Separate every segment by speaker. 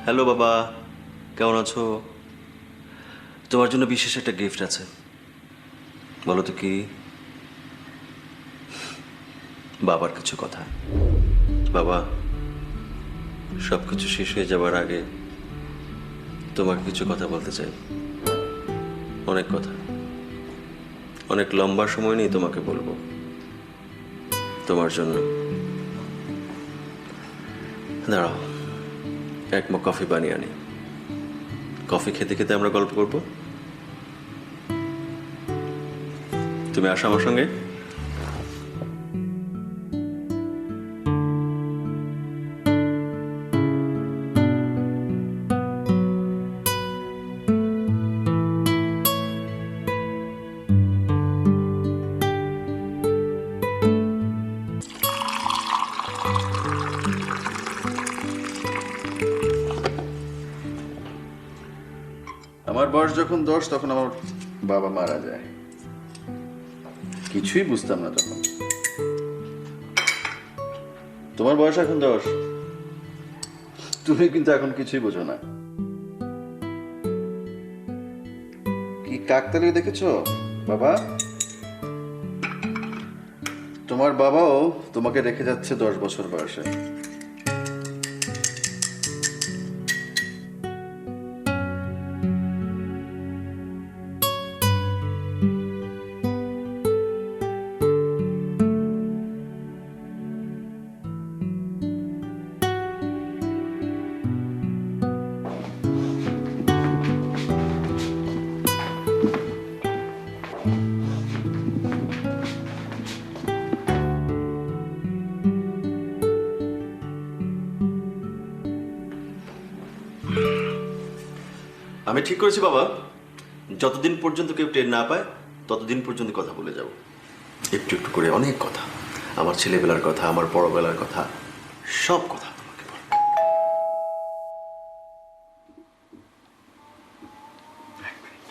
Speaker 1: Hello বাবা, কেমন আছো? তোমার জন্য বিশেষ একটা গিফট আছে। বলো তো কি? বাবার কিছু কথা। বাবা, সবকিছু শেষ হয়ে যাবার আগে তোমাকে কিছু কথা বলতে চাই। অনেক কথা, অনেক লম্বা সময় নিয়ে তোমাকে বলবো। তোমার জন্য। দাঁড়াও, এক মগ কফি বানিয়ে আনি। কফি খেতে খেতে আমরা গল্প করব। তুমি আসো আমার সঙ্গে।
Speaker 2: আমার বয়স যখন 10 তখন আমার বাবা মারা যায়। কিছুই বুঝতাম না তখন। তোমার বয়স এখন 10, তুমি কিন্তু এখন কিছুই বোঝো না। কি কাকতালি দেখেছো বাবা? তোমার বাবাও তোমাকে রেখে যাচ্ছে 10 বছর বয়সে।
Speaker 1: আমি ঠিক করেছি বাবা, যতদিন পর্যন্ত কেউ টের না পায় ততদিন পর্যন্ত কথা বলে যাব। একটু একটু করে অনেক কথা, আমার ছেলেবেলার কথা, আমার বড়বেলার কথা, সব কথা তোমাকে বলবো। এক মিনিট।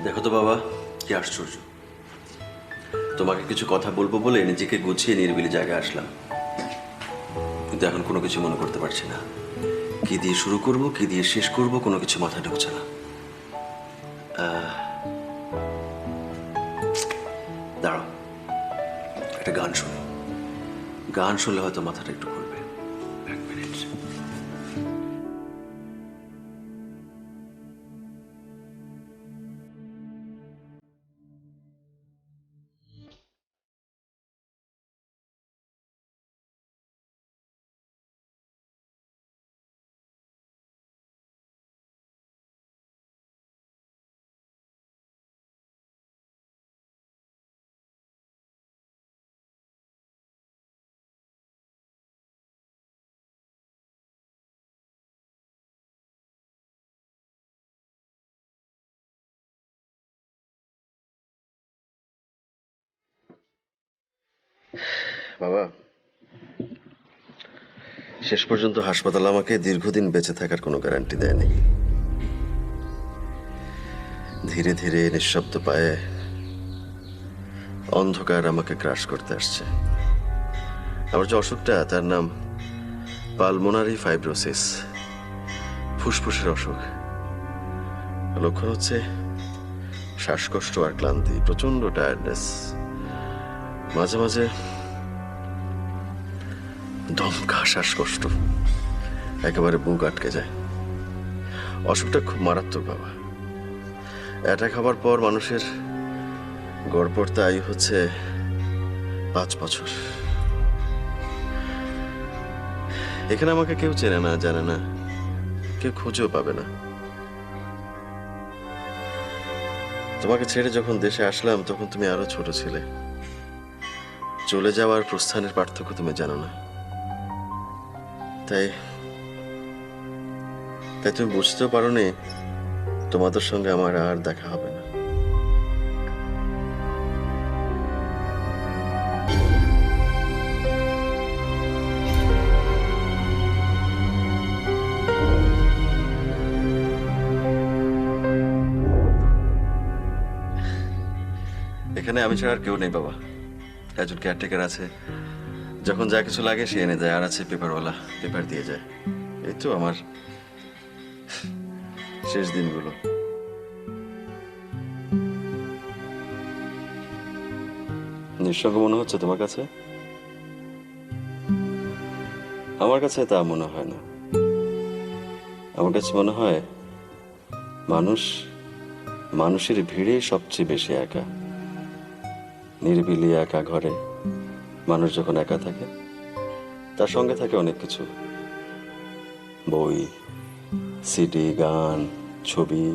Speaker 1: দেখো তো বাবা, কি আশ্চর্য। তোমাকে কিছু কথা বলবো বলে নিজেকে গুছিয়ে নিরিবিলি জায়গায় আসলাম, কিন্তু এখন কোনো কিছু মনে করতে পারছি না। কি দিয়ে শুরু করব, কি দিয়ে শেষ করব, কোনো কিছু মাথায় ঢুকছে না। দাঁড়াও, একটা গান শুনি। গান শুনলে হয়তো মাথাটা একটু ঘুরবে। এক মিনিট। বাবা, শেষ পর্যন্ত হাসপাতাল আমাকে দীর্ঘদিন বেঁচে থাকার কোনো গ্যারান্টি দেয়নি। ধীরে ধীরে নিঃশব্দ পায়ে অন্ধকার আমাকে গ্রাস করতে আসছে। আমার যে অসুখটা তার নাম পালমোনারি ফাইব্রোসিস, ফুসফুসের অসুখ। লক্ষণ হচ্ছে শ্বাসকষ্ট আর ক্লান্তি, প্রচন্ড টায়ার্ডনেস, মাঝে মাঝে দমকা শ্বাসকষ্ট, একেবারে বুক আটকে যায়। অসুখটা খুব মারাত্মক বাবা। অ্যাটাক হবার পর মানুষের গড়পড়তা আয়ু হচ্ছে 5 বছর। এখানে আমাকে কেউ চেনে না, জানে না, কেউ খুঁজেও পাবে না। তোমাকে ছেড়ে যখন দেশে আসলাম তখন তুমি আরো ছোট ছিলে। চলে যাওয়ার প্রস্থানের পার্থক্য তুমি জানো না, তাই তাই তুমি বুঝতেও পারোনি তোমাদের সঙ্গে আমার আর দেখা হবে না। এখানে আমি ছাড়া আর কেউ নেই বাবা। একজন কেয়ারটেকার আছে, যখন যা কিছু লাগে সে এনে দেয়, আর আছে পেপারওয়ালা, পেপার দিয়ে যায়। এই তো আমার শেষ দিনগুলো। নিঃসঙ্গ মনে হচ্ছে তোমার কাছে? আমার কাছে তা মনে হয় না। আমার কাছে মনে হয় মানুষের ভিড়ে সবচেয়ে বেশি একা। নিরিবিলি একা ঘরে মানুষ যখন একা থাকে, তার সঙ্গে থাকে অনেক কিছু, বই, সিডি, গান, ছবি,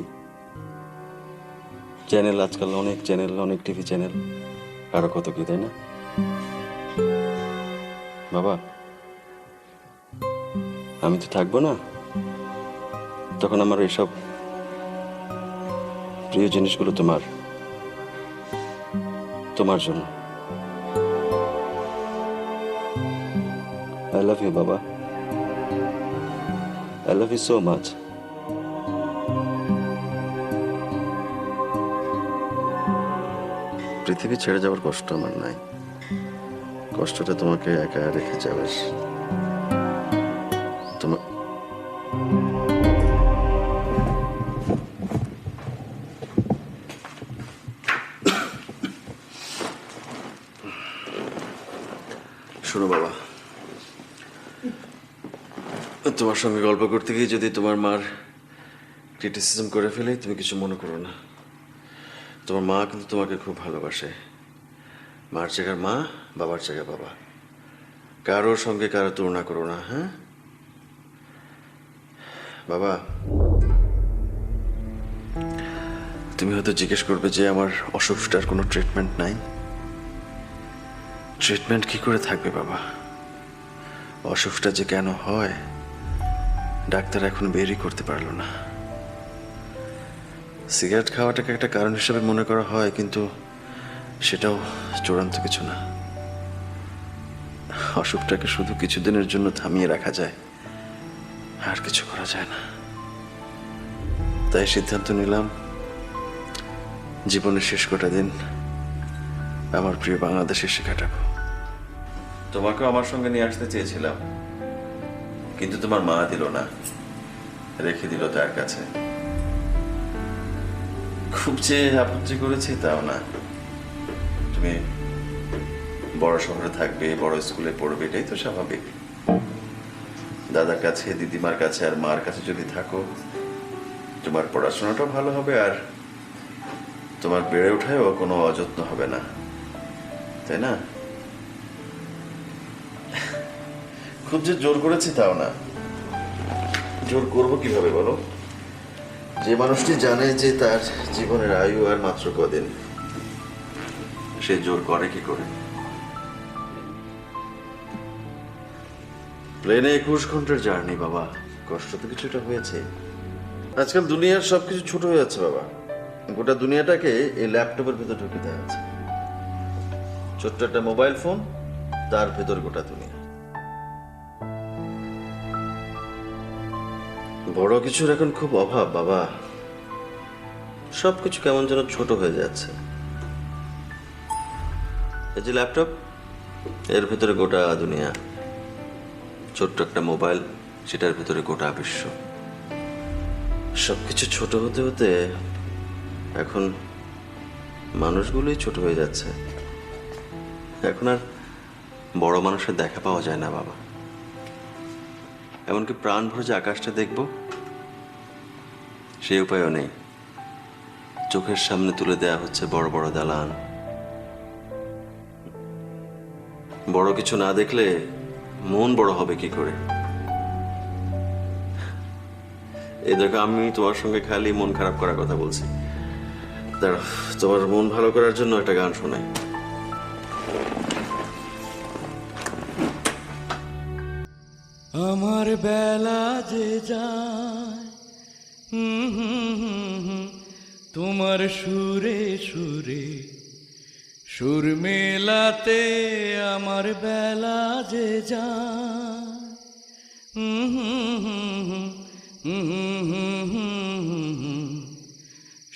Speaker 1: চ্যানেল। আজকাল অনেক চ্যানেল, অনেক টিভি চ্যানেল, আরো কত কি, তাই না বাবা? আমি তো থাকবো না, তখন আমার এসব প্রিয় জিনিসগুলো তোমার জন্য। I love you, Baba. I love you so much. পৃথিবী ছেড়ে যাওয়ার কষ্ট আমার নাই, কষ্টটা তোমাকে একা রেখে যাবে। তোমার শোনো বাবা, তোমার সঙ্গে গল্প করতে গিয়ে যদি তোমার মার ক্রিটিসিজম করে ফেলে, তুমি কিছু মনে করো না। তোমার মা কিন্তু তোমাকে খুব ভালোবাসে। মার জায়গার মা, বাবার জায়গায় বাবা। কারোর সঙ্গে কারো তুলনা করো না, হ্যাঁ বাবা? তুমি হয়তো জিজ্ঞেস করবে যে আমার অসুখটার কোনো ট্রিটমেন্ট নাই। ট্রিটমেন্ট কি করে থাকবে বাবা? অসুখটা যে কেন হয় ডাক্তার এখন বেরই করতে পারলো না। সিগারেট খাওয়াটাকে একটা কারণ হিসেবে মনে করা হয়, কিন্তু সেটাও চূড়ান্ত কিছু না। অসুখটাকে শুধু কিছুদিনের জন্য থামিয়ে রাখা যায়, আর কিছু করা যায় না। তাই সিদ্ধান্ত নিলাম জীবনের শেষ কটা দিন আমার প্রিয় বাংলাদেশে এসে কাটাবো। তোমাকেও আমার সঙ্গে নিয়ে আসতে চেয়েছিলাম, কিন্তু তোমার মা দিল না, রেখে দিল তার কাছে। খুব যে আপত্তি করেছি তাও না। তুমি বড় শহরে থাকবে, বড় স্কুলে পড়বে, এটাই তো স্বাভাবিক। দাদার কাছে, দিদিমার কাছে আর মার কাছে যদি থাকো, তোমার পড়াশোনাটাও ভালো হবে, আর তোমার বেড়ে ওঠায়ও কোনো অযত্ন হবে না, তাই না? খুব যে জোর করেছি তাও না। জোর করবো কিভাবে বলো? যে মানুষটি জানে যে তার জীবনের আয়ু আর মাত্র কদিন, সে জোর করে কি করে? প্লেনে 21 ঘন্টার জার্নি বাবা, কষ্ট তো কিছুটা হয়েছে। আজকাল দুনিয়ার সবকিছু ছোট হয়ে যাচ্ছে বাবা। গোটা দুনিয়াটাকে এই ল্যাপটপের ভেতর ঢুকে দেওয়া আছে। ছোট্ট একটা মোবাইল ফোন, তার ভেতর গোটা দুনিয়া। বড় কিছুর এখন খুব অভাব বাবা। সবকিছু কেমন যেন ছোট হয়ে যাচ্ছে। এই যে ল্যাপটপ, এর ভেতরে গোটা দুনিয়া। ছোট্ট একটা মোবাইল, সেটার ভেতরে গোটা বিশ্ব। সবকিছু ছোট হতে হতে এখন মানুষগুলোই ছোট হয়ে যাচ্ছে। এখন আর বড় মানুষের দেখা পাওয়া যায় না বাবা। এমনকি প্রাণ ভরে যে আকাশটা দেখব, সেই উপায়ও নেই। চোখের সামনে তুলে দেয়া হচ্ছে বড় বড় দালান। বড় কিছু না দেখলে মন বড় হবে কি করে? এই দেখো, আমি তোমার সঙ্গে খালি মন খারাপ করার কথা বলছি। দাঁড়াও, তোমার মন ভালো করার জন্য একটা গান শোনাই।
Speaker 3: আমার বেলা যে যায় তোমার সুরে সুরে সুর মেলাতে, আমার বেলা যে যায়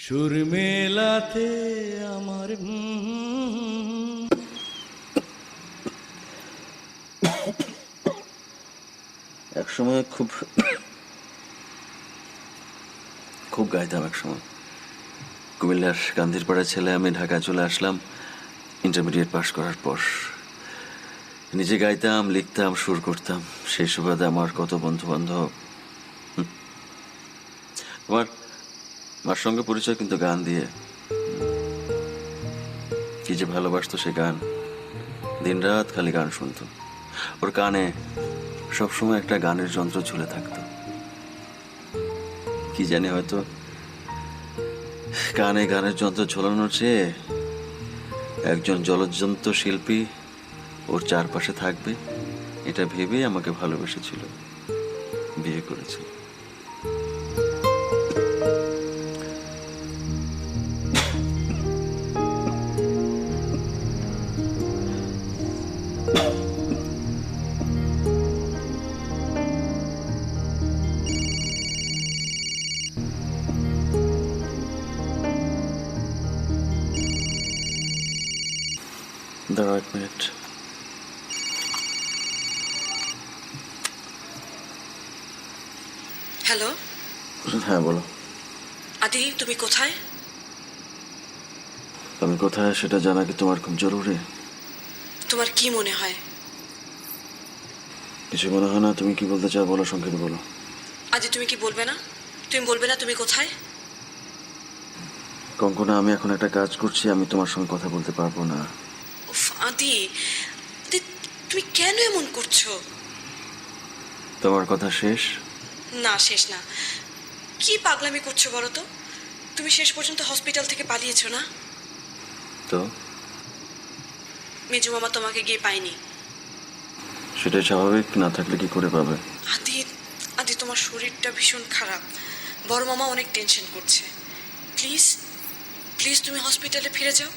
Speaker 3: সুর মেলাতে আমার
Speaker 2: একসময় খুব খুব গাইতাম একসময়। কুমিল্লার গান্ধীর পাড়ার ছেলে আমি, ঢাকায় চলে আসলাম ইন্টারমিডিয়েট পাশ করার পর। নিজে গাইতাম, লিখতাম, সুর করতাম। সেই সুবাদে আমার কত বন্ধু বান্ধব। আমার সঙ্গে পরিচয় কিন্তু গান দিয়ে। কি যে ভালোবাসতো সে গান, দিনরাত খালি গান শুনতো। ওর কানে সবসময় একটা গানের যন্ত্র ঝুলে থাকতো। কি জানি, হয়তো কানে গানের যন্ত্র ঝোলানোর চেয়ে একজন জলজ্জন্ত শিল্পী ওর চারপাশে থাকবে, এটা ভেবেই আমাকে ভালোবেসেছিল, বিয়ে করেছিল। দাঁড়াও 1 মিনিট।
Speaker 4: হ্যালো
Speaker 2: হ্যাঁ বলো।
Speaker 4: আদি, তুমি কোথায়?
Speaker 2: আমি কোথায় সেটা জানা কি তোমার খুব জরুরি?
Speaker 4: তোমার কি মনে হয়?
Speaker 2: কিছু মনে হয় না। তুমি কি বলতে চাও বলো, সংক্ষেপে বলো।
Speaker 4: আদি, তুমি কি বলবে না? তুমি বলবে না তুমি কোথায়?
Speaker 2: কঙ্কনা, আমি এখন একটা কাজ করছি, আমি তোমার সঙ্গে কথা বলতে পারবো না।
Speaker 4: উফ, আদি আদি, তুমি কেন এমন করছো?
Speaker 2: তোমার কথা শেষ?
Speaker 4: না, শেষ না। কি পাগলামি করছো বলো তো? তুমি শেষ পর্যন্ত হসপিটাল থেকে পালিয়েছো না?
Speaker 2: তো
Speaker 4: মেজু মামা তোমাকে গিয়ে পায়নি।
Speaker 2: সেটাই স্বাভাবিক, না থাকলে কি করে পাবে?
Speaker 4: আদি আদি, তোমার শরীরটা ভীষণ খারাপ। বড় মামা অনেক টেনশন করছে। প্লিজ প্লিজ তুমি হসপিটালে ফিরে যাও।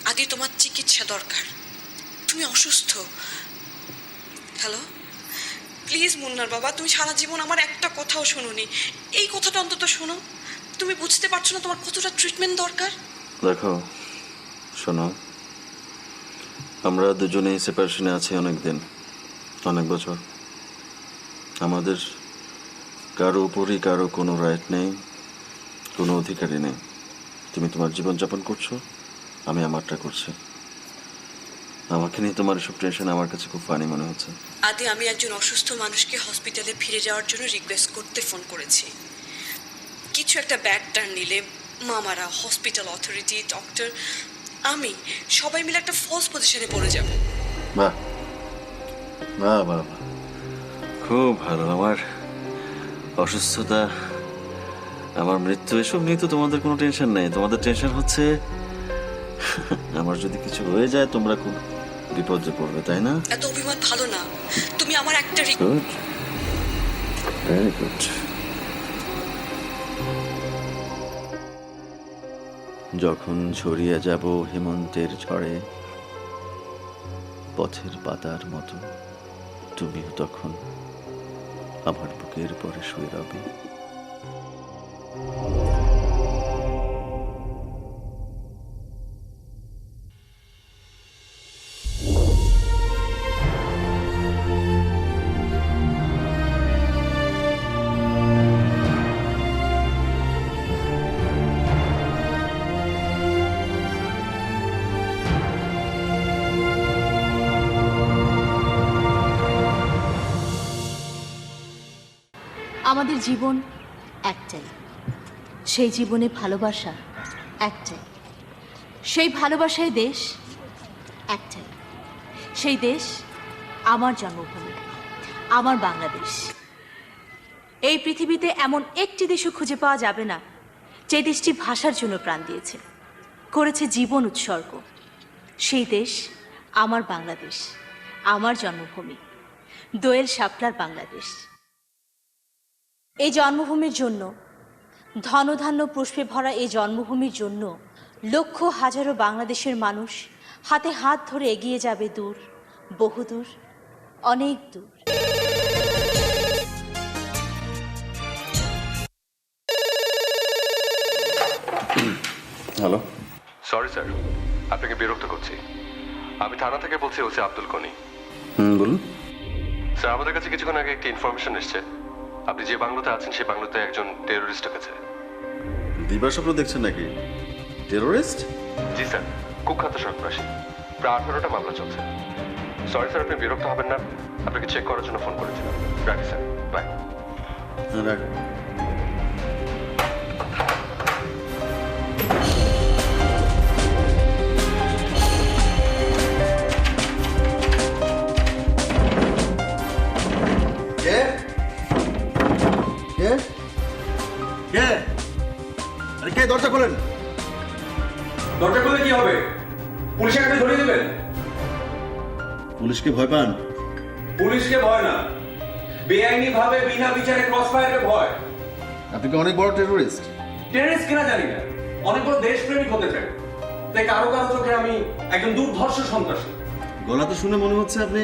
Speaker 4: আদি, তোমার চিকিৎসা দরকার। তুমি অসুস্থ। হ্যালো, প্লিজ মুন্নার বাবা, তুমি সারা জীবন আমার একটা কথাও শোনোনি। এই কথাটা অন্তত শোনো। তুমি বুঝতে পারছো না তোমার কতটা ট্রিটমেন্ট দরকার?
Speaker 2: দেখো, শোনো, আমরা দুজনেই সেপারেশনে আছি অনেক দিন, অনেক বছর। আমাদের কারো উপরই কারো কোনো রাইট নেই, কোনো অধিকারই নেই। তুমি তোমার জীবনযাপন করছো, আমি আমারটা করছি। আমাকে নিয়ে তোমার এসব টেনশন আমার কাছে খুব ফানি মনে হচ্ছে।
Speaker 4: আদি, আমি একজন অসুস্থ মানুষকে হসপিটালে ফিরে যাওয়ার জন্য রিকোয়েস্ট করতে ফোন করেছি। কিছু একটা ব্যাড টার্ন নিলে মামারা, হসপিটাল অথরিটি, ডক্টর, আমি সবাই মিলে একটা ফলস পজিশনে পড়ে যাব।
Speaker 2: বাহ বাহ বাহ বাহ, খুব ভালো। আমার অসুস্থতা, আমার মৃত্যু, এসব নিয়ে তো তোমাদের কোনো টেনশন নেই। তোমাদের টেনশন হচ্ছে আমার যদি কিছু হয়ে যায় তোমরা খুব বিপদে পড়বে, তাই না?
Speaker 4: এত অভিমান ভালো না। তুমি আমার একটা
Speaker 2: গুড, ভেরি গুড। যখন ছড়িয়ে যাব হেমন্তের ঝড়ে পথের পাতার মতো, তুমিও তখন আমার বুকের পরে শুয়ে রবে।
Speaker 5: আমাদের জীবন একটাই, সেই জীবনে ভালোবাসা একটাই, সেই ভালোবাসায় দেশ একটাই, সেই দেশ আমার জন্মভূমি, আমার বাংলাদেশ। এই পৃথিবীতে এমন একটি দেশও খুঁজে পাওয়া যাবে না যে দেশটি ভাষার জন্য প্রাণ দিয়েছে, করেছে জীবন উৎসর্গ। সেই দেশ আমার বাংলাদেশ, আমার জন্মভূমি, দোয়েল শাপলার বাংলাদেশ। এই জন্মভূমির জন্য, ধনধান্য পুষ্পে ভরা এই জন্মভূমির জন্য লক্ষ হাজারো বাংলাদেশের মানুষ হাতে হাত ধরে এগিয়ে যাবে দূর, বহুদূর, অনেক দূর।
Speaker 2: হ্যালো,
Speaker 6: সরি স্যার, আপনাকে বিরক্ত করছি। আমি থানা থেকে বলছি ওসি আব্দুল গনি।
Speaker 2: বলুন।
Speaker 6: স্যার, আমাদের কাছে কিছুক্ষণ আগে একটি ইনফরমেশন এসেছে আপনি যে বাংলোতে আছেন সেই বাংলোতে একজন টেরোরিস্ট ঢুকেছে।
Speaker 2: দিবার স্বপ্ন দেখছেন নাকি? টেরোরিস্ট?
Speaker 6: জি স্যার, কুখ্যাত সন্ত্রাসী। প্রায় 18টা মামলা চলছে। সরি স্যার, আপনি বিরক্ত হবেন না, আপনাকে চেক করার জন্য ফোন করেছিলাম। রাখি স্যার, বাই।
Speaker 2: রাখ। কে? কে? কে? আরে কে? দরজা খোলেন।
Speaker 7: দরজা খুলে কি হবে? পুলিশের কাছে ধরিয়ে দেবেন?
Speaker 2: পুলিশকে ভয় পান?
Speaker 7: পুলিশকে ভয় না, বেআইনি ভাবে বিনা বিচারে ক্রস ফায়ারকে ভয়।
Speaker 2: আপনি কি অনেক বড় টেরোরিস্ট?
Speaker 7: টেররিস্ট কিনা জানি না, অনেক বড় দেশপ্রেমিক হতে চাই। তাই কারো কারো চোখে আমি একজন দুর্ধর্ষ সন্ত্রাসী।
Speaker 2: গলা তো শুনে মনে হচ্ছে আপনি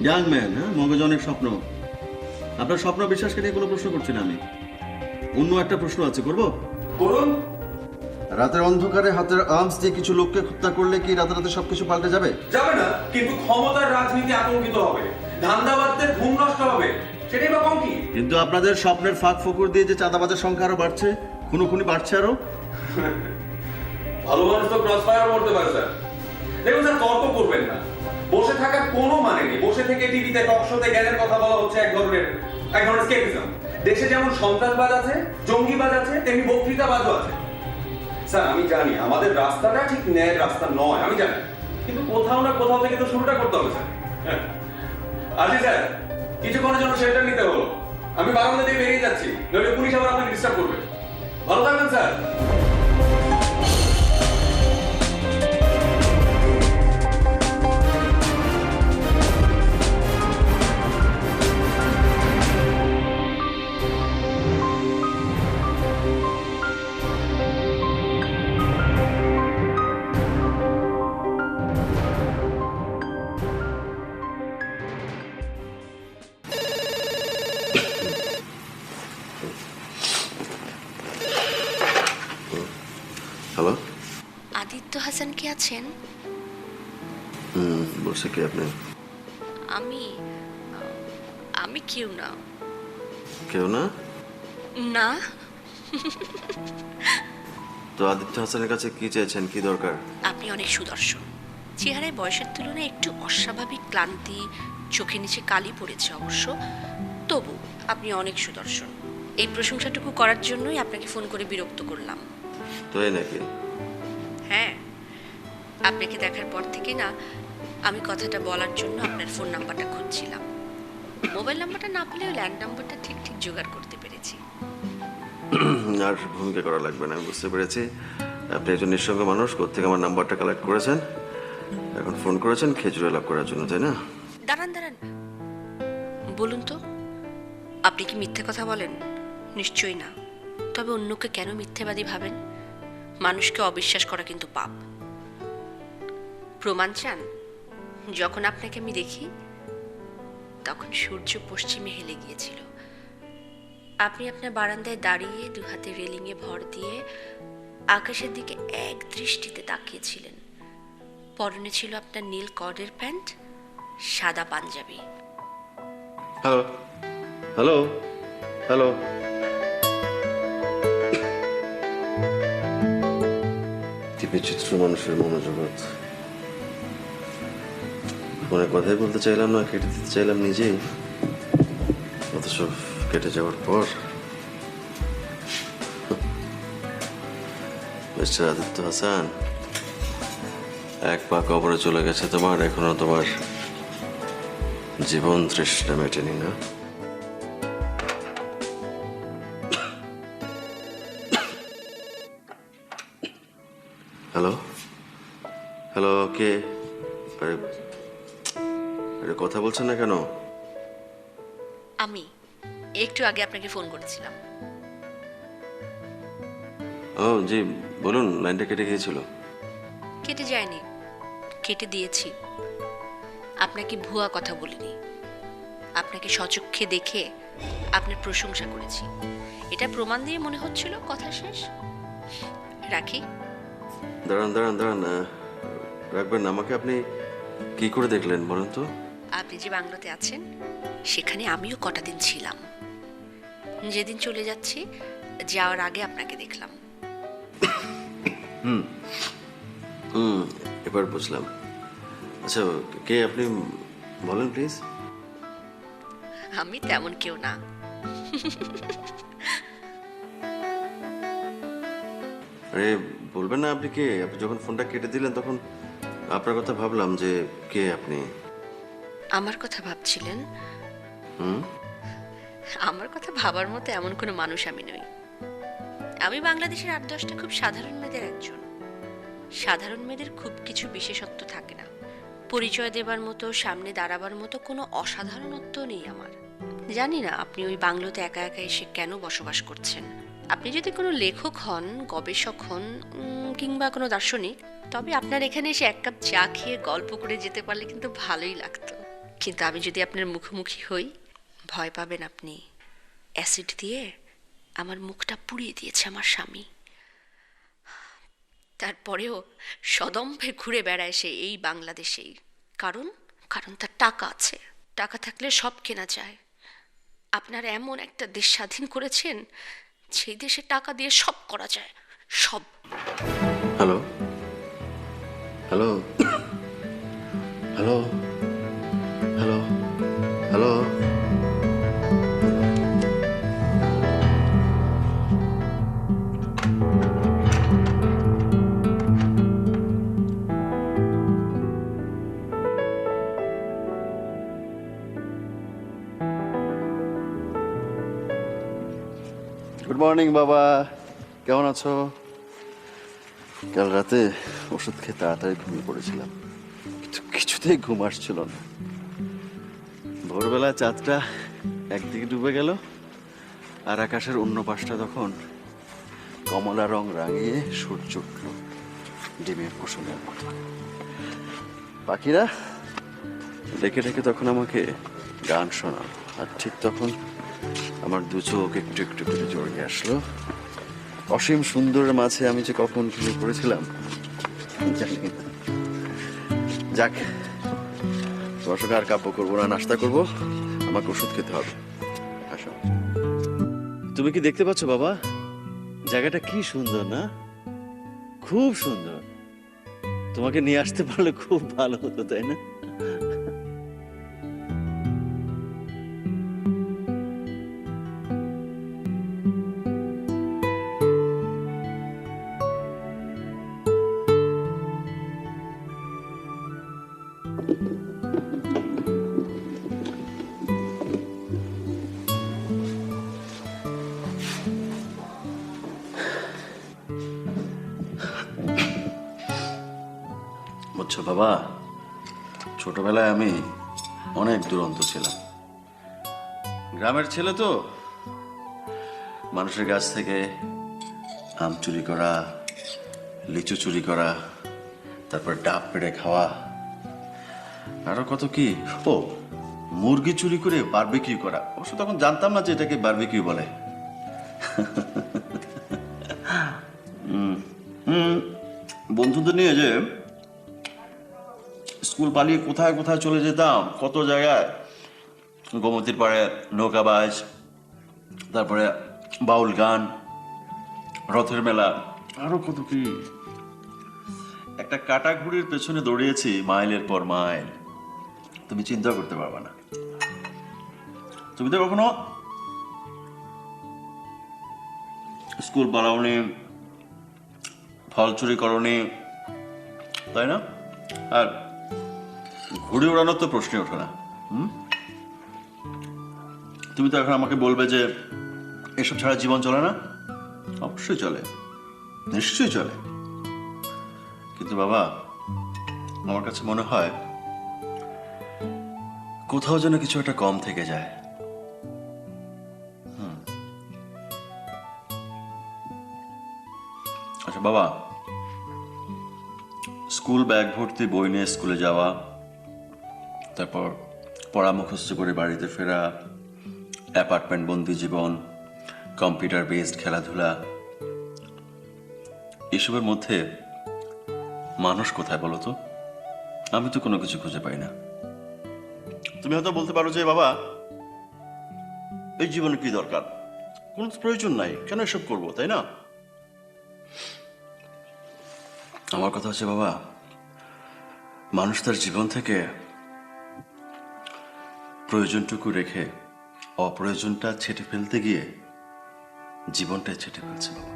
Speaker 2: ইয়াং ম্যান। হ্যাঁ, মগজে অনেক স্বপ্ন। আপনার স্বপ্ন বিশ্বাসকে নিয়ে কোনো প্রশ্ন করছি না আমি। অন্য একটা প্রশ্ন আছে, করবো?
Speaker 7: করুন।
Speaker 2: রাতের অন্ধকারে হাতের আর্মস দিয়ে কিছু লোককে হত্যা করলে কি রাতে রাতে সবকিছু পাল্টে যাবে?
Speaker 7: যাবে না, কিন্তু ক্ষমতার রাজনীতি আতঙ্কিত হবে, ধান্দাবাজদের ঘুম নষ্ট হবে, সেটাই বা কম কি?
Speaker 2: কিন্তু আপনাদের স্বপ্নের ফাঁক ফোকর দিয়ে যে চাঁদাবাজের সংখ্যা আরো বাড়ছে, খুনোখুনি বাড়ছে আরো।
Speaker 7: ভালো মানুষ তো ক্রস ফায়ার করতে পারে স্যার। দেখুন স্যার, তর্ক করবেন না, বসে থাকার কোনো মানে নেই। বসে থেকে টিভিতে টক শোতে জ্ঞানের কথা বলা হচ্ছে এক ধরনের স্কেপিজম। দেশে যেমন সন্ত্রাসবাদ আছে, জঙ্গিবাদ আছে, তেমনি বক্তৃতাবাদও আছে। স্যার, আমি জানি আমাদের রাস্তাটা ঠিক ন্যায়ের রাস্তা নয়, আমি জানি, কিন্তু কোথাও না কোথাও থেকে তো শুরুটা করতে হবে স্যার। আসি স্যার, কিছুক্ষণের জন্য শেল্টার নিতে হলো। আমি বারান্দা দিয়ে বেরিয়ে যাচ্ছি, নইলে পুলিশ আবার আপনাকে ডিস্টার্ব করবে। ভালো থাকবেন স্যার।
Speaker 2: হ্যালো।
Speaker 8: আদিত্য হাসান কি আছেন?
Speaker 2: বলছে কি আপনি?
Speaker 8: আমি আমি কেউ না।
Speaker 2: কেউ না?
Speaker 8: না,
Speaker 2: তো আদিত্য হাসানের কাছে কি চাইছেন, কি দরকার?
Speaker 8: আপনি অনেক সুদর্শন। চেহারায় বয়সের তুলনায় একটু অস্বাভাবিক ক্লান্তি, চোখের নিচে কালি পড়েছে অবশ্য, তবু আপনি অনেক সুদর্শন। এই প্রশংসাটুকু করার জন্যই আপনাকে ফোন করে বিরক্ত করলাম।
Speaker 2: তো এই নাকি?
Speaker 8: হ্যাঁ, আপনাকে দেখার পর থেকে না আমি কথাটা বলার জন্য আপনার ফোন নাম্বারটা খুঁজছিলাম। মোবাইল নাম্বারটা না পেলেও ল্যান্ড নাম্বারটা ঠিক ঠিক জোগাড় করতে পেরেছি।
Speaker 2: আর ভূমিকা করা লাগবে না, আমি বুঝতে পেরেছি আপনি একজন নিঃসঙ্গ মানুষ। কোত্থেকে আমার নাম্বারটা কালেক্ট করেছেন, এখন ফোন করেছেন খেজুরে লাভ করার জন্য, তাই না?
Speaker 8: দাঁড়ান দাঁড়ান, বলুন তো, আপনি কি মিথ্যে কথা বলেন? নিশ্চয়ই না। তবে অন্যকে কেন মিথ্যেবাদী ভাবেন? মানুষকে অবিশ্বাস করা কিন্তু পাপ। প্রমাণ চান? যখন আপনাকে আমি দেখি তখন সূর্য পশ্চিমে হেলে গিয়েছিল। আপনি আপনার বারান্দায় দাঁড়িয়ে দু হাতে রেলিংয়ে ভর দিয়ে আকাশের দিকে এক দৃষ্টিতে তাকিয়েছিলেন। পরনে ছিল আপনার নীল কর্ডের প্যান্ট, সাদা পাঞ্জাবি।
Speaker 2: Hello hello hello. কি বিচিত্র মানুষের মনোজগৎ। ফোনে কথাই বলতে চাইলাম না, কেটে দিতে চাইলাম নিজেই, অথচ কেটে যাওয়ার পর মিস্টার আদিত্য হাসান, এক পা কবরে চলে গেছে তোমার, এখনো তোমার জীবন তৃষ্ণা মেটেনি না? হ্যালো হ্যালো, কে? আরে আরে কথা বলছেন না কেন?
Speaker 8: আমি একটু আগে আপনাকে ফোন করেছিলাম।
Speaker 2: ও জি, বলুন। লাইনটা কেটে গিয়েছিল।
Speaker 8: কেটে যায়নি, কেটে দিয়েছি। আপনাকে ভুয়া কথা বলিনি, আপনাকে সচক্ষে দেখে আপনার প্রশংসা করেছি। এটা প্রমাণ দিয়ে মনে হচ্ছিল কথা শেষ। রাখি।
Speaker 2: দাঁড়ান দাঁড়ান দাঁড়ান, রাখবেন না আমাকে? আপনি কি করে দেখলেন বলুন তো?
Speaker 8: আপনি যে বাংলোতে আছেন সেখানে আমিও কটা দিন ছিলাম। যেদিন চলে যাচ্ছি যাওয়ার আগে আপনাকে দেখলাম।
Speaker 2: হুম, এবার বুঝলাম। আচ্ছা, কে আপনি বলেন প্লিজ।
Speaker 8: আমি তেমন কেউ না।
Speaker 2: আরে বলবেন না আপনি কে? আপনি যখন ফোনটা কেটে দিলেন তখন আপনার কথা ভাবলাম যে কে আপনি।
Speaker 8: আমার কথা ভাবছিলেন?
Speaker 2: হুম,
Speaker 8: আমার কথা ভাবার মতো এমন কোনো মানুষ আমি নই। আমি বাংলাদেশের 8-10টা খুব সাধারণ মেয়েদের একজন। সাধারণ মেয়েদের খুব কিছু বিশেষত্ব থাকে না, পরিচয় দেবার মতো, সামনে দাঁড়াবার মতো কোনো অসাধারণত্ব নেই আমার। জানি না আপনি ওই বাংলোতে একা একা এসে কেন বসবাস করছেন। আপনি যদি কোনো লেখক হন, গবেষক হন, কিংবা কোনো দার্শনিক, তবে আপনার এখানে এসে এক কাপ চা খেয়ে গল্প করে যেতে পারলে কিন্তু ভালোই লাগতো। কিন্তু আমি যদি আপনার মুখোমুখি হই, ভয় পাবেন আপনি। অ্যাসিড দিয়ে আমার মুখটা পুড়িয়ে দিয়েছে আমার স্বামী। তারপরেও সদম্ভে ঘুরে বেড়ায় সে এই বাংলাদেশেই। কারণ তার টাকা আছে। টাকা থাকলে সব কেনা যায়। আপনারা এমন একটা দেশ স্বাধীন করেছেন, সেই দেশে টাকা দিয়ে সব করা যায়, সব।
Speaker 2: Hello hello hello hello hello. Good morning বাবা, কেমন আছো? কাল রাতে ওষুধ খেয়ে তাড়াতাড়ি ঘুমিয়ে পড়েছিলাম, কিন্তু কিছুতেই ঘুম আসছিল না। ভোরবেলা চাঁদটা একদিকে ডুবে গেল, আর আকাশের অন্য পাশটা তখন কমলা রং রাঙিয়ে সূর্য উঠল ডিমের কুসুমের মতো। পাখিরা ডেকে ডেকে তখন আমাকে গান শোনাল, আর ঠিক তখন আমার দু চোখ একটু একটু করে জড়িয়ে আসলো। অসীম সুন্দরের মাঝে আমি যে কখন ঘুমিয়ে পড়েছিলাম জানি না। যাক, তোমার সঙ্গে আর কাব্য করবো না, নাস্তা করবো, আমাকে ওষুধ খেতে হবে। আসো। তুমি কি দেখতে পাচ্ছ বাবা, জায়গাটা কি সুন্দর না? খুব সুন্দর। তোমাকে নিয়ে আসতে পারলে খুব ভালো হতো, তাই না? বুঝছো বাবা, ছোটবেলায় আমি অনেক দুরন্ত ছিলাম। গ্রামের ছেলে তো, মানুষের গাছ থেকে আম চুরি করা, লিচু চুরি করা, তারপর ডাব পেড়ে খাওয়া, আরো কত কি। ও, মুরগি চুরি করে বারবিকিউ করা। অবশ্য তখন জানতাম না যে এটাকে বারবিকিউ বলে। বন্ধুদের নিয়ে যে স্কুল পালিয়ে কোথায় কোথায় চলে যেতাম, কত জায়গায়। গোমতীর পাড়ে নৌকাবাজ, তারপরে বাউল গান, রথের মেলা, আরো কত কি। একটা কাটা ঘুড়ির পেছনে দৌড়িয়েছি মাইলের পর মাইল, তুমি চিন্তা করতে পারবে না। তুমি তো কখনো স্কুল পালাওনি, ফল চুরি করনি, তাই না? আর ঘুড়ি ওড়ানোর তো প্রশ্নই ওঠে না। তুমি তো এখন আমাকে বলবে যে এসব ছাড়া জীবন চলে না। অবশ্যই চলে, নিশ্চয়ই চলে। কিন্তু বাবা, আমার কাছে মনে হয় কোথাও যেন কিছু একটা কম থেকে যায়। আচ্ছা বাবা, স্কুল ব্যাগ ভর্তি বই নিয়ে স্কুলে যাওয়া, তারপর পড়া মুখস্থ করে বাড়িতে ফেরা, অ্যাপার্টমেন্ট বন্দি জীবন, কম্পিউটার বেসড খেলাধুলা, এসবের মধ্যে মানুষ কোথায় বলো তো? আমি তো কোনো কিছু খুঁজে পাই না। তুমি হয়তো বলতে পারো যে বাবা, এই জীবনে কি দরকার, কোনো প্রয়োজন নাই, কেন এসব করবো, তাই না? আমার কথা হচ্ছে বাবা, মানুষ তার জীবন থেকে প্রয়োজনটুকু রেখে অপ্রয়োজনটা ছেটে ফেলতে গিয়ে জীবনটাই ছেটে ফেলছে বাবা।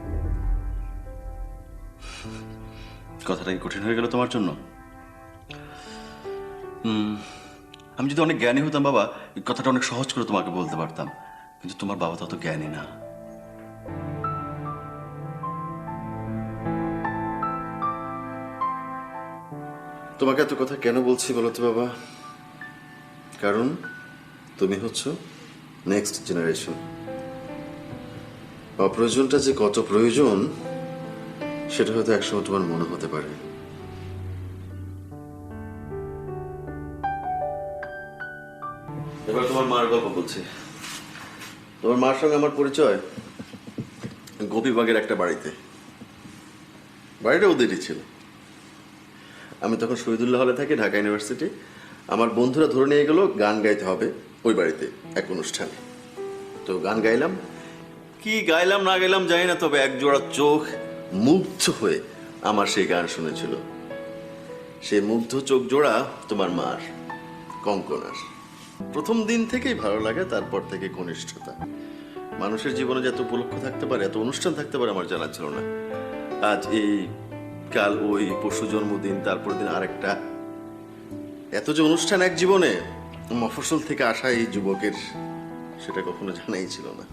Speaker 2: কথাটা কি কঠিন হয়ে গেল তোমার জন্য? আমি যদি অনেক জ্ঞানী হতাম বাবা, এই কথাটা অনেক সহজ করে তোমাকে বলতে পারতাম, কিন্তু তোমার বাবা তত জ্ঞানী না। তোমাকে এত কথা কেন বলছি বলো তো বাবা? কারণ তুমি হচ্ছ নেক্সট জেনারেশন। অপ্রয়োজনটা যে কত প্রয়োজন সেটা হয়তো একসময় তোমার মনে হতে পারে। এবার তোমার মার গল্প বলছি। তোমার মার সঙ্গে আমার পরিচয় গোপীবাগের একটা বাড়িতে। বাড়িটা ওদেরই ছিল। আমি তখন শহীদুল্লাহ হলে থাকি, ঢাকা ইউনিভার্সিটি। আমার বন্ধুরা ধরে নিয়ে গেল গান গাইতে হবে ওই বাড়িতে এক অনুষ্ঠানে। তো গান গাইলাম, কি গাইলাম না গাইলাম জানি না, তবে এক জোড়া চোখ মুগ্ধ হয়ে আমার সেই গান শুনেছিল। সেই মুগ্ধ চোখ জোড়া তোমার মার, কঙ্কনার। প্রথম দিন থেকেই ভালো লাগে, তারপর থেকে ঘনিষ্ঠতা। মানুষের জীবনে যে এত উপলক্ষ থাকতে পারে, এত অনুষ্ঠান থাকতে পারে আমার জানা ছিল না। আজ এই, কাল ওই, পরশু জন্মদিন, তারপর দিন আরেকটা, এত যে অনুষ্ঠান এক জীবনে, মফস্বল থেকে আসা এই যুবকের, সেটা কখনো জানাই ছিল না।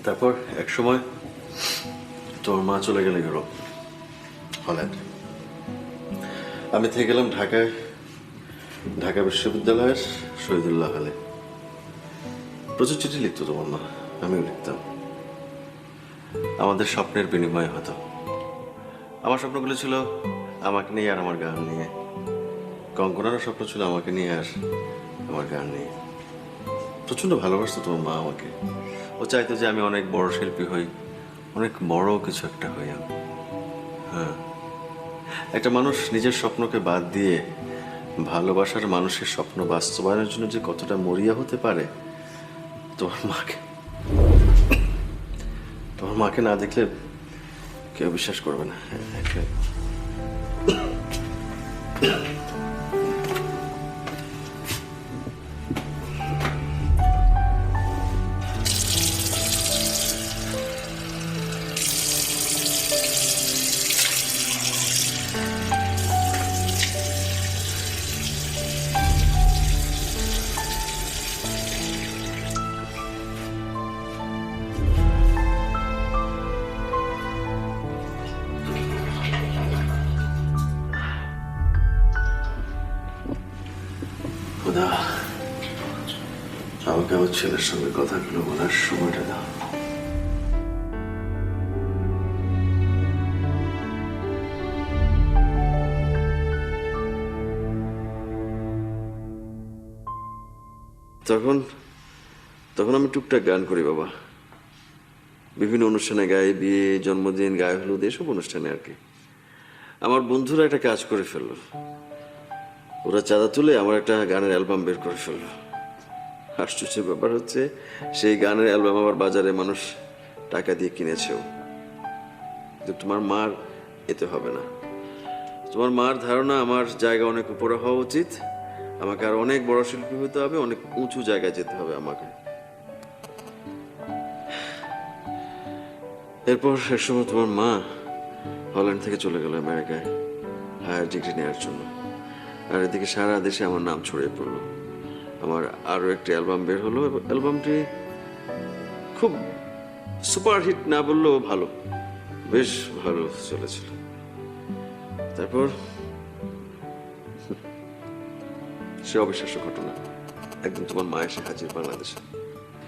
Speaker 2: তারপর এক সময় তোর মা চলে গেলে ইউরোপ, হল্যান্ড। আমি থেকে গেলাম ঢাকায়, ঢাকা বিশ্ববিদ্যালয়ের শহীদুল্লাহ হলে। প্রচুর চিঠি লিখতো তোমার মা, আমিও লিখতাম। আমাদের স্বপ্নের বিনিময় হতো। আমার স্বপ্নগুলো ছিল আমাকে নিয়ে আর আমার গান নিয়ে। কঙ্কনারও স্বপ্ন ছিল আমাকে নিয়ে আর আমার গান নিয়ে। প্রচন্ড ভালোবাসতো তোমার মা আমাকে। ও চাইতো যে আমি অনেক বড় শিল্পী হই, অনেক বড় কিছু একটা হই আমি। হ্যাঁ, একটা মানুষ নিজের স্বপ্নকে বাদ দিয়ে ভালোবাসার মানুষের স্বপ্ন বাস্তবায়নের জন্য যে কতটা মরিয়া হতে পারে, তোমার মাকে না দেখলে কেউ বিশ্বাস করবে না। খোদা, আমাকে আমার ছেলের সঙ্গে কথাগুলো বলার সময়টা দাও। তখন তখন আমি টুকটাক গান করি বাবা, বিভিন্ন অনুষ্ঠানে গাই, বিয়ে, জন্মদিন, গায়ে হলুদ, এসব অনুষ্ঠানে আর কি। আমার বন্ধুরা একটা কাজ করে ফেললো, ওরা চাঁদা তুলে আমার একটা গানের অ্যালবাম বের করে ফেললো। আশ্চর্যের ব্যাপার হচ্ছে সেই গানের অ্যালবাম আবার বাজারে মানুষ টাকা দিয়ে কিনেছেও। কিন্তু তোমার মার এতে হবে না। তোমার মার ধারণা আমার জায়গা অনেক উপরে হওয়া উচিত, আমাকে আর অনেক বড় শিল্পী হতে হবে, অনেক উঁচু জায়গায় যেতে হবে আমাকে। এরপর একসময় তোমার মা হল্যান্ড থেকে চলে গেল আমেরিকায় হায়ার ডিগ্রি নেওয়ার জন্য, আর এদিকে সারা দেশে আমার নাম ছড়িয়ে পড়লো। আমার আরও একটি অ্যালবাম বের হলো, অ্যালবামটি খুব সুপারহিট না বললেও ভালো, বেশ ভালো চলেছিল। তারপর সে অবিশ্বাস্য ঘটনা, একদিন তোমার মা এসে হাজির বাংলাদেশে।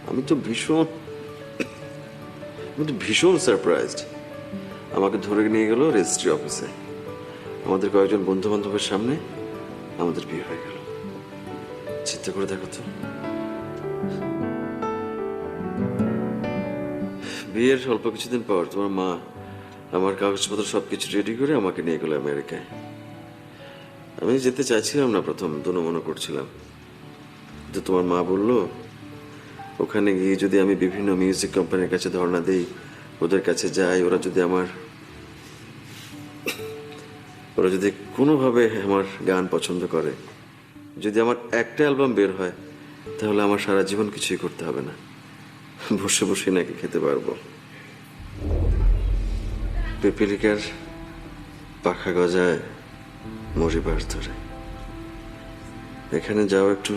Speaker 2: আমি তো ভীষণ সারপ্রাইজড। আমাকে ধরে নিয়ে গেল রেজিস্ট্রি অফিসে, আমাদের কয়েকজন বন্ধু বান্ধবের সামনে আমাদের বিয়ে হয়ে গেল। চিন্তা করে দেখো তো, বিয়ের অল্প কিছুদিন পর তোমার মা আমার কাগজপত্র সবকিছু রেডি করে আমাকে নিয়ে গেল আমেরিকায়। আমি যেতে চাইছিলাম না, প্রথম দোনো করছিলাম, কিন্তু তোমার মা বলল ওখানে গিয়ে যদি আমি বিভিন্ন মিউজিক কোম্পানির কাছে ধর্ণা দিই, ওদের কাছে যাই, ওরা যদি কোনোভাবে আমার গান পছন্দ করে, যদি আমার একটা অ্যালবাম বের হয়, তাহলে আমার সারা জীবন কিছুই করতে হবে না, বসে বসে নাকি খেতে পারবো। পিপিলিকার পাখা গজায় মরিবার ধরে, এখানে যাও একটু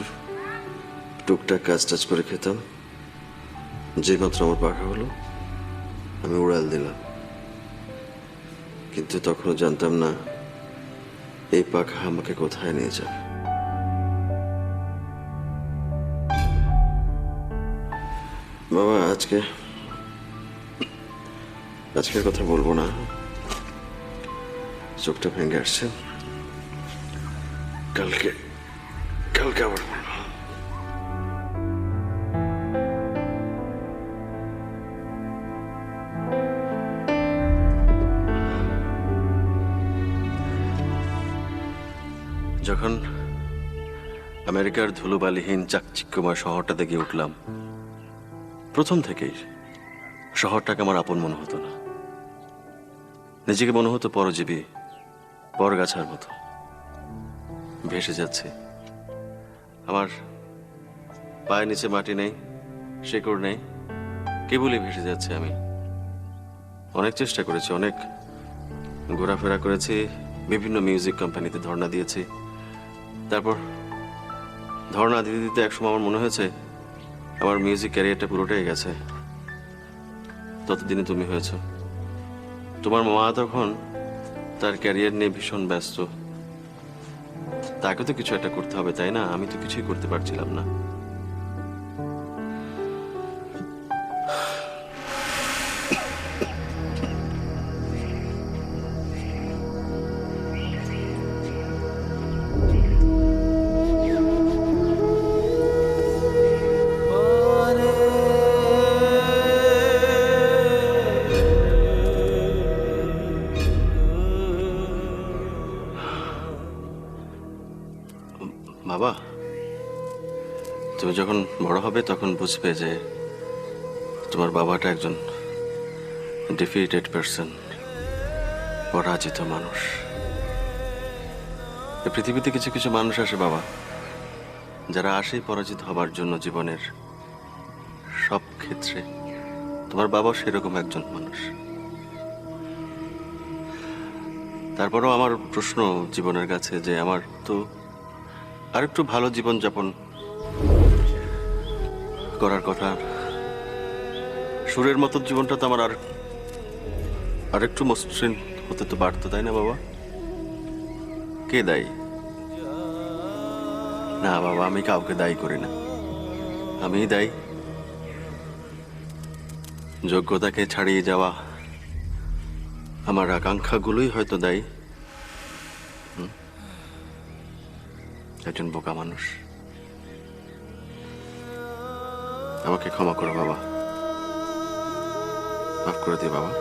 Speaker 2: টুকটাক কাজ টাজ করে খেতাম। যে মাত্র আমার পাখা হলো আমি উড়াল দিলাম, কিন্তু তখনও জানতাম না এই পাখা আমাকে কোথায় নিয়ে যাবে। বাবা, আজকের কথা বলবো না, চোখটা ভেঙে আসছে, কালকে আবার বলবো। যখন আমেরিকার ধুলোবালিহীন চাকচিক্যময় শহরটাতে গিয়ে উঠলাম, প্রথম থেকেই শহরটাকে আমার আপন মনে হতো না। নিজেকে মনে হতো পরজীবী, বরগাছার মতো ভেসে যাচ্ছে। আমার পায়ের নিচে মাটি নেই, শেকড় নেই, কেবলই ভেসে যাচ্ছে আমি। অনেক চেষ্টা করেছি, অনেক ঘোরাফেরা করেছি, বিভিন্ন মিউজিক কোম্পানিতে ধর্ণা দিয়েছি। তারপর ধর্ণা দিতে দিতে একসময় আমার মনে হয়েছে আমার মিউজিক ক্যারিয়ারটা পুরোটাই গেছে। ততদিনে তুমি হয়েছ। তোমার মা তখন তার ক্যারিয়ার নিয়ে ভীষণ ব্যস্ত, তাকে তো কিছু একটা করতে হবে, তাই না? আমি তো কিছুই করতে পারছিলাম না। বাবা, তুমি যখন বড় হবে তখন বুঝবে যে তোমার বাবাটা একজন ডিফিটেড পারসন, পরাজিত মানুষ। এই পৃথিবীতে কিছু কিছু মানুষ আসে বাবা, যারা আসে পরাজিত হবার জন্য জীবনের সব ক্ষেত্রে। তোমার বাবা সেরকম একজন মানুষ। তারপরেও আমার প্রশ্ন জীবনের কাছে যে আমার তো আরেকটু ভালো জীবন যাপন করার কথা। সুরের মতো জীবনটা তো আমার আরেকটু মসৃণ হতে তো পারতো, তাই না বাবা? কে দায়ী? না বাবা, আমি কাউকে দায়ী করি না, আমিই দায়ী। যোগ্যতাকে ছাড়িয়ে যাওয়া আমার আকাঙ্ক্ষাগুলোই হয়তো দায়ী। একজন বোকা মানুষ। আমাকে ক্ষমা করো বাবা, মাফ করে দিও বাবা।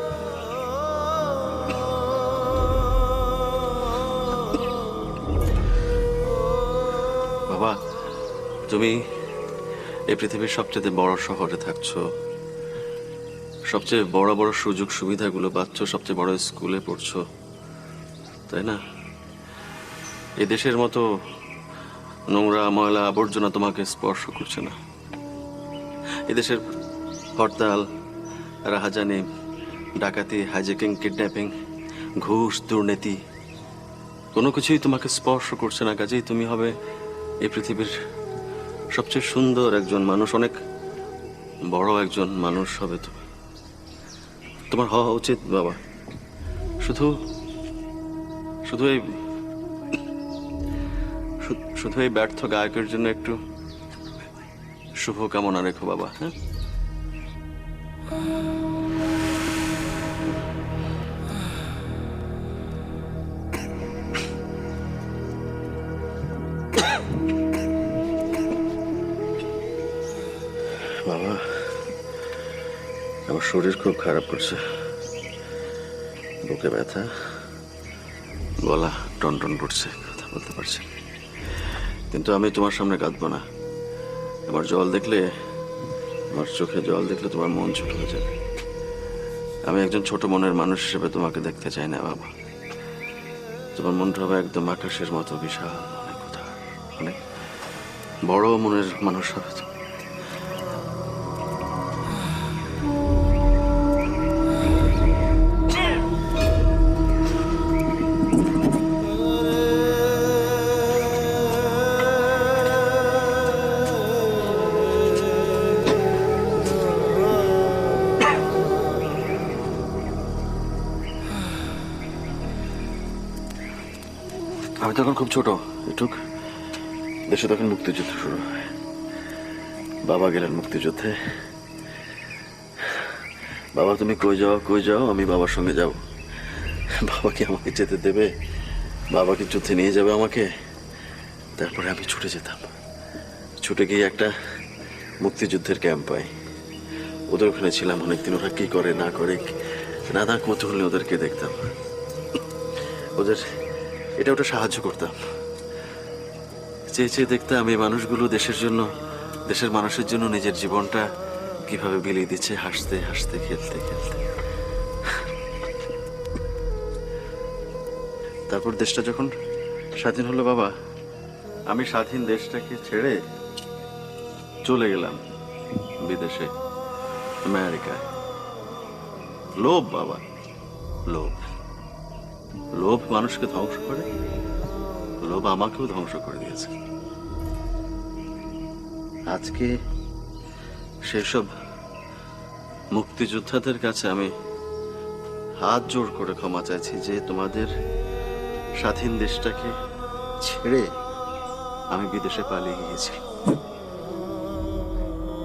Speaker 2: বাবা, তুমি এই পৃথিবীর সবচেয়ে বড় শহরে থাকছো, সবচেয়ে বড় বড় সুযোগ সুবিধাগুলো পাচ্ছ, সবচেয়ে বড় স্কুলে পড়ছো, তাই না? এই দেশের মতো নোংরা ময়লা আবর্জনা তোমাকে স্পর্শ করছে না। এদেশের হরতাল, রাহাজানি, ডাকাতি, হাইজ্যাকিং, কিডন্যাপিং, ঘুষ, দুর্নীতি কোনো কিছুই তোমাকে স্পর্শ করছে না। কাজেই তুমি হবে এই পৃথিবীর সবচেয়ে সুন্দর একজন মানুষ, অনেক বড় একজন মানুষ হবে তুমি। তোমার হওয়া উচিত বাবা। শুধু শুধু এই শুধু এই ব্যর্থ গায়কের জন্য একটু শুভ কামনা রেখো বাবা। হ্যাঁ, বাবা, আমার শরীর খুব খারাপ করছে, বুকে ব্যথা, গলা টনটন করছে, কথা বলতে পারছি না। কিন্তু আমি তোমার সামনে কাঁদবো না। আমার জল দেখলে, আমার চোখে জল দেখলে তোমার মন ছোট হয়ে যাবে। আমি একজন ছোট মনের মানুষ হিসেবে তোমাকে দেখতে চাই না বাবা। তোমার মনটা হবে একদম আকাশের মতো বিশাল, অনেক কথা, অনেক বড় মনের মানুষ হবে তুমি। আমি তখন খুব ছোট, এটুক দেশে তখন মুক্তিযুদ্ধ শুরু হয়। বাবা গেলেন মুক্তিযুদ্ধে। বাবা তুমি কই যাও, কই যাও, আমি বাবার সঙ্গে যাব। বাবা কি আমাকে যেতে দেবে? বাবা কি যুদ্ধে নিয়ে যাবে আমাকে? তারপরে আমি ছুটে যেতাম। ছুটে গিয়ে একটা মুক্তিযুদ্ধের ক্যাম্প পাই, ওদের ওখানে ছিলাম অনেকদিন। ওরা কি করে না করে নানা কৌতূহলী ওদেরকে দেখতাম, ওদের এটা ওটা সাহায্য করতাম। চেয়ে চেয়ে দেখতাম এই মানুষগুলো দেশের জন্য, দেশের মানুষের জন্য নিজের জীবনটা কিভাবে বিলিয়ে দিচ্ছে, হাসতে হাসতে, খেলতে খেলতে। তারপর দেশটা যখন স্বাধীন হলো বাবা, আমি স্বাধীন দেশটাকে ছেড়ে চলে গেলাম বিদেশে, আমেরিকায়। লোভ বাবা, লোভ। লোভ মানুষকে ধ্বংস করে, লোভ আমাকেও ধ্বংস করে দিয়েছে। আজকে সেসব মুক্তিযোদ্ধাদের কাছে আমি হাত জোড় করে ক্ষমা চাইছি যে তোমাদের স্বাধীন দেশটাকে ছেড়ে আমি বিদেশে পালিয়ে গিয়েছি।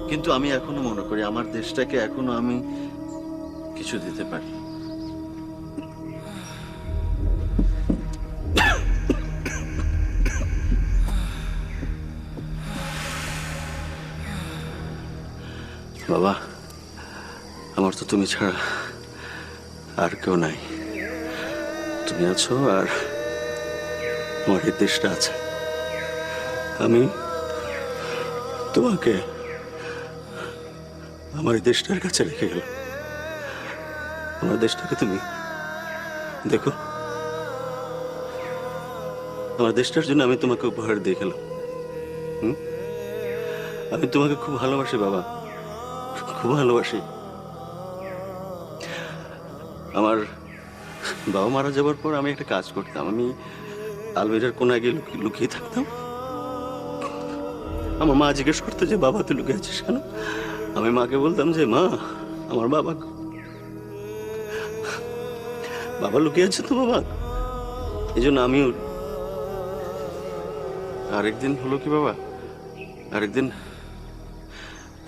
Speaker 2: কিন্তু আমি এখনো মনে করি আমার দেশটাকে এখনো আমি কিছু দিতে পারি। বাবা, আমার তো তুমি ছাড়া আর কেউ নাই। তুমি আছো আর আমার এই দেশটা আছে। আমি তোমাকে আমার এই দেশটার কাছে রেখে গেলাম। আমার দেশটাকে তুমি দেখো, আমার দেশটার জন্য আমি তোমাকে উপহার দিয়ে গেলাম। আমি তোমাকে খুব ভালোবাসি বাবা, খুব ভালোবাসি। আমার বাবা মারা যাবার পর আমি একটা কাজ করতাম। আমি আলমিরার কোনায় গিয়ে লুকিয়ে থাকতাম। আমার মা জিজ্ঞেস করতো যে বাবা তুই লুকিয়ে আছিস কেন? আমি মাকে বলতাম যে মা, আমার বাবা বাবা লুকিয়ে আছে তো বাবা। এই জন্য আমিও আরেকদিন হলো কি বাবা, আরেকদিন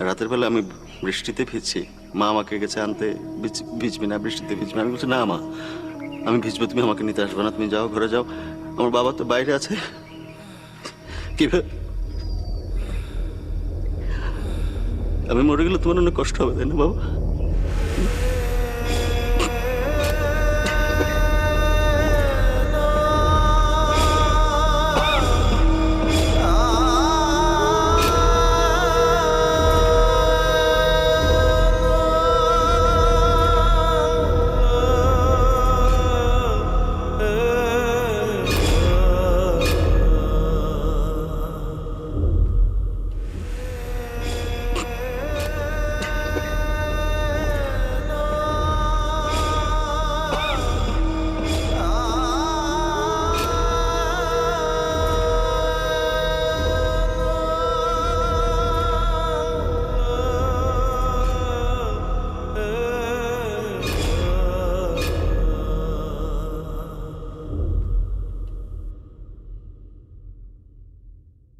Speaker 2: রাতের বেলা আমি বৃষ্টিতে ভিজছি। মা আমাকে গেছে আনতে, ভিজবি না, বৃষ্টিতে ভিজবি না। আমি বলছি না মা, আমি ভিজবো, তুমি আমাকে নিতে আসবে না, তুমি যাও, ঘরে যাও। আমার বাবা তো বাইরে আছে। কিভাবে আমি মরে গেলে তোমার অনেক কষ্ট হবে, তাই না বাবা?